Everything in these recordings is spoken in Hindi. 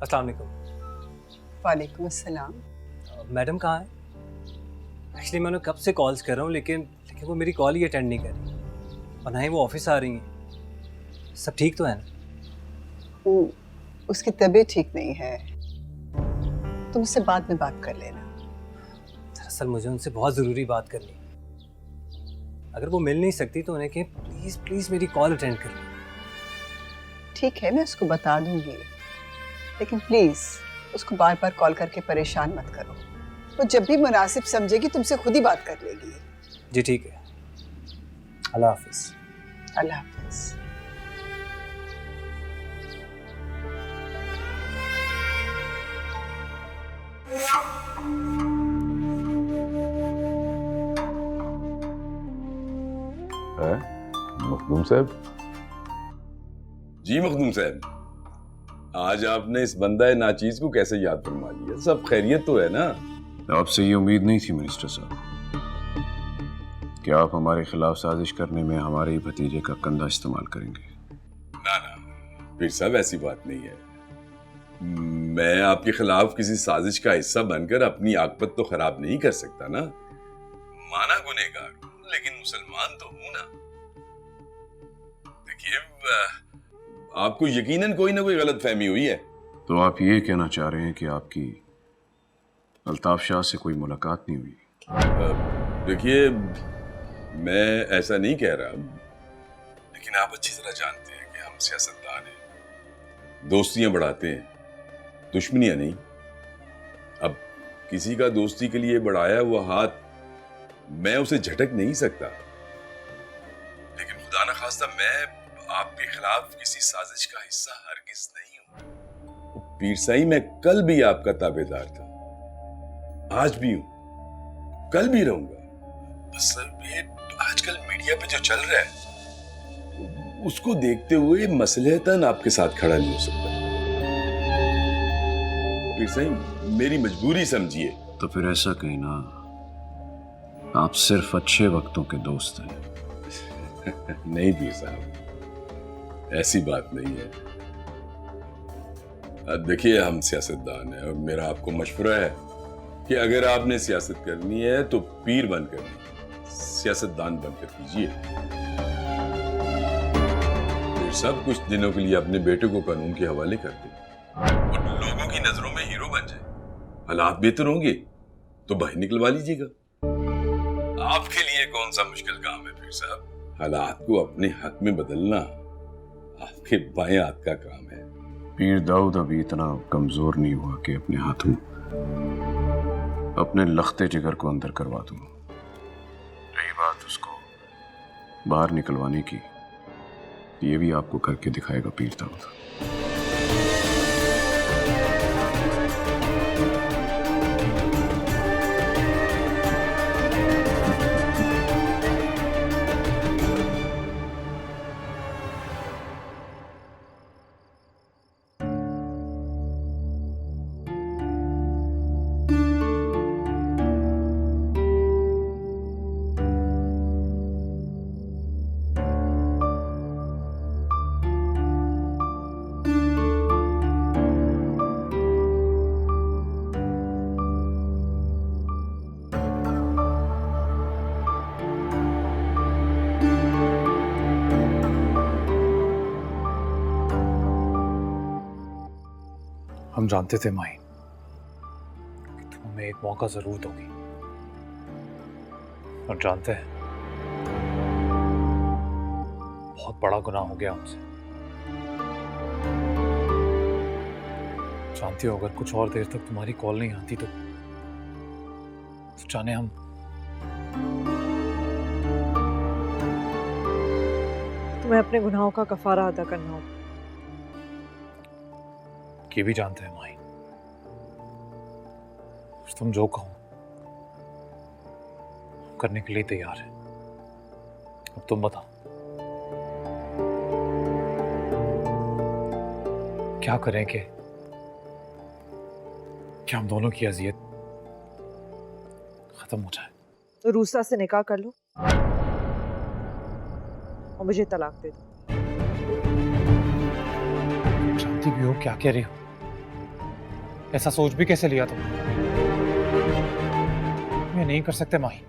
अस्सलाम वालेकुम। वालेकुम अस्सलाम। मैडम कहाँ है? एक्चुअली मैं उन्हें कब से कॉल्स कर रहा हूँ लेकिन वो मेरी कॉल ही अटेंड नहीं कर रही और ना ही वो ऑफिस आ रही हैं। सब ठीक तो है ना? उसकी तबीयत ठीक नहीं है, तुम उससे बाद में बात कर लेना। दरअसल मुझे उनसे बहुत ज़रूरी बात करनी है। अगर वो मिल नहीं सकती तो उन्हें कहें प्लीज़ प्लीज़ मेरी कॉल अटेंड कर लें। ठीक है, मैं उसको बता दूंगी, लेकिन प्लीज उसको बार बार कॉल करके परेशान मत करो। वो जब भी मुनासिब समझेगी तुमसे खुद ही बात कर लेगी। जी ठीक है, अल्लाह हाफिज़। अल्लाह हाफिज। है मखदूम साहब? जी मखदूम साहब, आज आपने इस बंदा नाचीज को कैसे याद फरमा लिया? सब खैरियत तो है ना? आपसे ये उम्मीद नहीं थी मिनिस्टर साहब कि आप हमारे खिलाफ साजिश करने में हमारे ही भतीजे का कंधा इस्तेमाल करेंगे। ना ना फिर साहब, ऐसी बात नहीं है। मैं आपके खिलाफ किसी साजिश का हिस्सा बनकर अपनी आकबत तो खराब नहीं कर सकता ना। माना गुनहगार हूं, लेकिन मुसलमान तो हूं ना। देखिए, आपको यकीनन कोई ना कोई गलत फहमी हुई है। तो आप ये कहना चाह रहे हैं कि आपकी अल्ताफ शाह से कोई मुलाकात नहीं हुई? देखिए, मैं ऐसा नहीं कह रहा, लेकिन आप अच्छी तरह जानते हैं कि हम सियासतदान हैं, दोस्तियां बढ़ाते हैं, दुश्मनियां नहीं। अब किसी का दोस्ती के लिए बढ़ाया हुआ हाथ मैं उसे झटक नहीं सकता, लेकिन खुदा न खास्ता मैं आपके खिलाफ किसी साजिश का हिस्सा हरगिज नहीं हूं। पीर साईं, मैं कल भी आपका ताबेदार था, आज भी हूं, कल भी रहूंगा। बस ये आजकल मीडिया पे जो चल रहा है उसको देखते हुए मसलहतन आपके साथ खड़ा नहीं हो सकता। पीर साईं, मेरी मजबूरी समझिए। तो फिर ऐसा कहीं ना, आप सिर्फ अच्छे वक्तों के दोस्त हैं। नहीं पीर साहब, ऐसी बात नहीं है। देखिए, हम सियासतदान हैं और मेरा आपको मशवरा है कि अगर आपने सियासत करनी है तो पीर बनकर नहीं, सियासतदान बनकर कीजिए। फिर सब कुछ दिनों के लिए अपने बेटे को कानून के हवाले कर दें और लोगों की नजरों में हीरो बन जाए। हालात बेहतर होंगे तो बाहर निकलवा लीजिएगा। आपके लिए कौन सा मुश्किल काम है पीर साहब? हालात को अपने हक में बदलना आपके बाएं हाथ का काम है। पीर दाऊद अभी इतना कमजोर नहीं हुआ कि अपने हाथों अपने लख्ते जिगर को अंदर करवा दूं। रही बात उसको बाहर निकलवाने की, ये भी आपको करके दिखाएगा पीर दाऊद। हम जानते थे माही कि तुम हमें एक मौका जरूर दोगी, और जानते हैं बहुत बड़ा गुनाह हो गया हमसे। जानती हो, अगर कुछ और देर तक तुम्हारी कॉल नहीं आती तो जाने हम तुम्हें अपने गुनाहों का कफारा अदा करना होगा। ये भी जानते हैं माही, तुम जो कहो करने के लिए तैयार है। अब तुम बताओ क्या करें कि क्या हम दोनों की अजियत खत्म हो जाए? तो रूसा से निकाह कर लो और मुझे तलाक दे दो। जानती भी हो क्या कह रही हो? ऐसा सोच भी कैसे लिया तुम? ये नहीं कर सकते माही,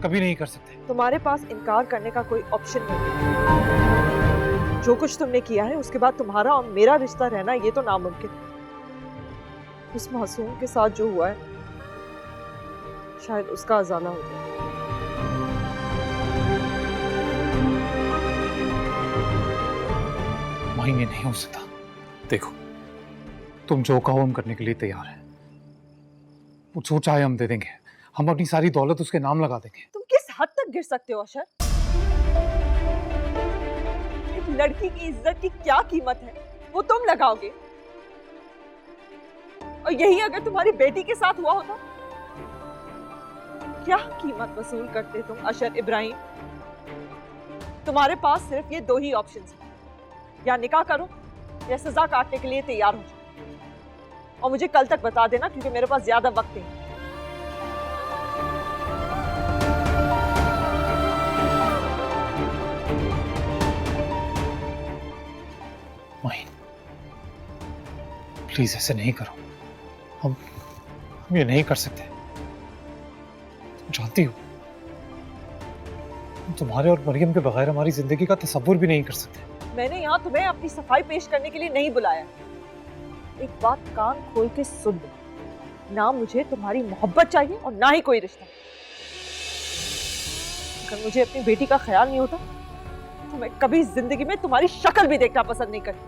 कभी नहीं कर सकते। तुम्हारे पास इनकार करने का कोई ऑप्शन नहीं है। जो कुछ तुमने किया है उसके बाद तुम्हारा और मेरा रिश्ता रहना ये तो नामुमकिन है। उस मासूम के साथ जो हुआ है शायद उसका अजाला हो जाए। माही ये नहीं हो सकता। देखो, तुम जो कहो हम करने के लिए तैयार हैं। वो जो चाहे हम दे देंगे। हम अपनी सारी दौलत उसके नाम लगा देंगे। तुम किस हद तक गिर सकते हो अशर? एक लड़की की इज्जत की क्या कीमत है वो तुम लगाओगे, और यही अगर तुम्हारी बेटी के साथ हुआ होता, क्या कीमत वसूल करते तुम अशर इब्राहिम? तुम्हारे पास सिर्फ ये दो ही ऑप्शंस हैं, या निकाह करो या सजा काटने के लिए तैयार हो जाओ, और मुझे कल तक बता देना क्योंकि मेरे पास ज्यादा वक्त नहीं। माही प्लीज ऐसे नहीं करो। हम ये नहीं कर सकते। तुम जानती हो हम तुम्हारे और मरियम के बगैर हमारी जिंदगी का तसव्वुर भी नहीं कर सकते। मैंने यहाँ तुम्हें अपनी सफाई पेश करने के लिए नहीं बुलाया। एक बात कान खोल के सुन लो, ना मुझे तुम्हारी मोहब्बत चाहिए और ना ही कोई रिश्ता। अगर मुझे अपनी बेटी का ख्याल नहीं होता तो मैं कभी जिंदगी में तुम्हारी शक्ल भी देखना पसंद नहीं करती।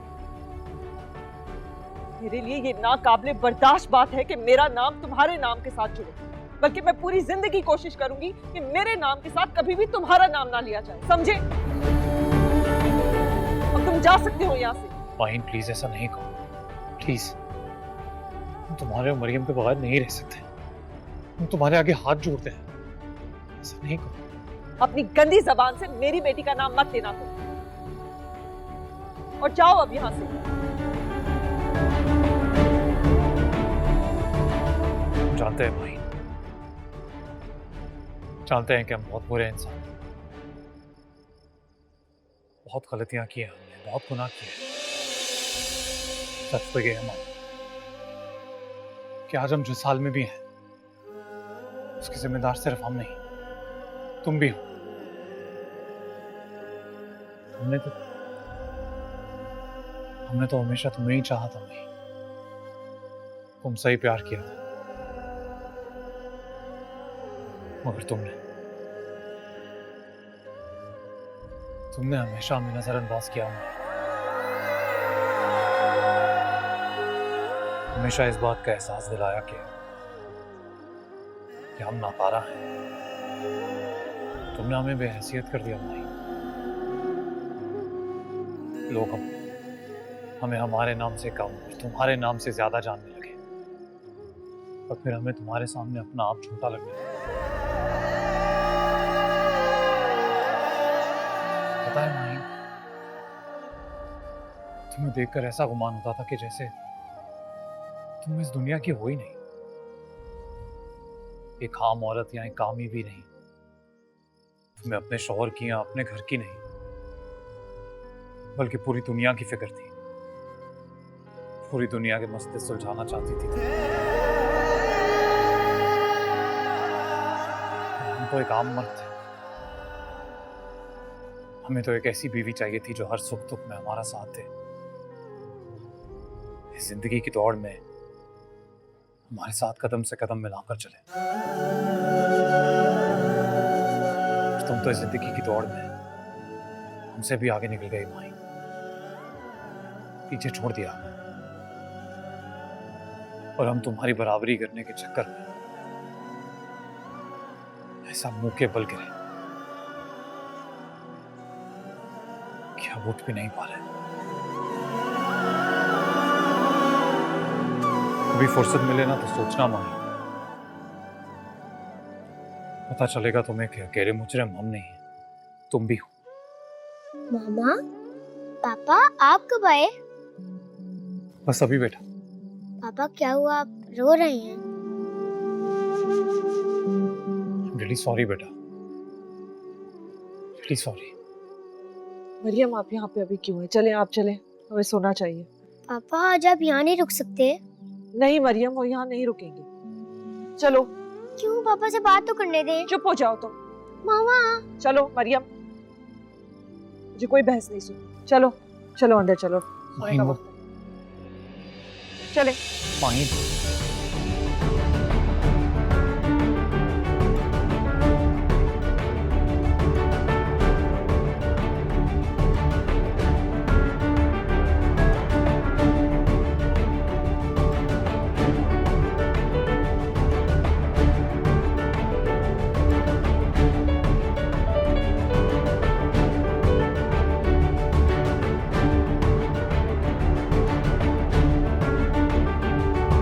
मेरे लिए ये नाकाबिले बर्दाश्त बात है कि मेरा नाम तुम्हारे नाम के साथ जुड़े, बल्कि मैं पूरी जिंदगी कोशिश करूंगी कि मेरे नाम के साथ कभी भी तुम्हारा नाम ना लिया जाए, समझे? और तुम जा सकते हो यहाँ से। माही प्लीज ऐसा नहीं कहो, प्लीज। हम तुम्हारे और मरियम के बगैर नहीं रह सकते। हम तुम्हारे आगे हाथ जोड़ते हैं, ऐसा नहीं कहो। अपनी गंदी जबान से मेरी बेटी का नाम मत लेना तुम, और जाओ अब यहाँ से। जानते हैं भाई, जानते हैं कि हम बहुत बुरे इंसान हैं, बहुत गलतियां की हैं हमने, बहुत गुनाह किए हैं। सच तो ये है मां कि आज हम जिस हाल में भी हैं उसके जिम्मेदार सिर्फ हम नहीं, तुम भी हो। हमने तो हमेशा तुम्हें ही चाहा था भाई, तुमसे ही प्यार किया था, मगर तुमने हमेशा हमें नजरअंदाज किया। हमेशा इस बात का एहसास दिलाया कि हम नाकारा हैं। तुमने हमें बेहैसियत कर दिया भाई। लोग हमें हमारे नाम से कम और तुम्हारे नाम से ज्यादा जानने लगे, और फिर हमें तुम्हारे सामने अपना आप छोटा लगने लगा। पता है माही, तुम्हें देखकर ऐसा गुमान होता था कि जैसे तुम इस दुनिया की हो ही नहीं, एक आम औरत या एक कामी भी नहीं। तुम्हें अपने शौहर की या अपने घर की नहीं, बल्कि पूरी दुनिया की फिक्र थी। पूरी दुनिया के मसले सुलझाना चाहती थी। हम तो एक आम मर्द थे, हमें तो एक ऐसी बीवी चाहिए थी जो हर सुख दुख में हमारा साथ दे। इस जिंदगी की दौड़ में हमारे साथ कदम से कदम मिलाकर चले। तुम तो इस जिंदगी की दौड़ में हमसे भी आगे निकल गई माही, पीछे छोड़ दिया, और हम तुम्हारी बराबरी करने के चक्कर में ऐसा मुंह के बल गिरे कि अब उठ भी नहीं पा रहे। कभी फुर्सत मिले ना तो सोचना माही, पता चलेगा तुम्हें कि अकेले मुजरिम हम नहीं हैं, तुम भी हो। मामा, पापा आप कब आए? बस अभी बेटा। पापा क्या हुआ, आप रो रहे हैं? रियली सॉरी बेटा, रियली सॉरी। मरियम आप यहाँ पे अभी क्यों है? चलें, आप चलें, हमें सोना चाहिए। पापा आज आप यहाँ नहीं रुक सकते? नहीं मरियम, वो यहाँ नहीं रुकेंगे। चलो। क्यों? पापा से बात तो करने दे। चुप हो जाओ तुम। मामा। चलो मरियम, मुझे कोई बहस नहीं सुन। चलो चलो अंदर चलो। सोने का माहिन, वक्त है। चले। माहिन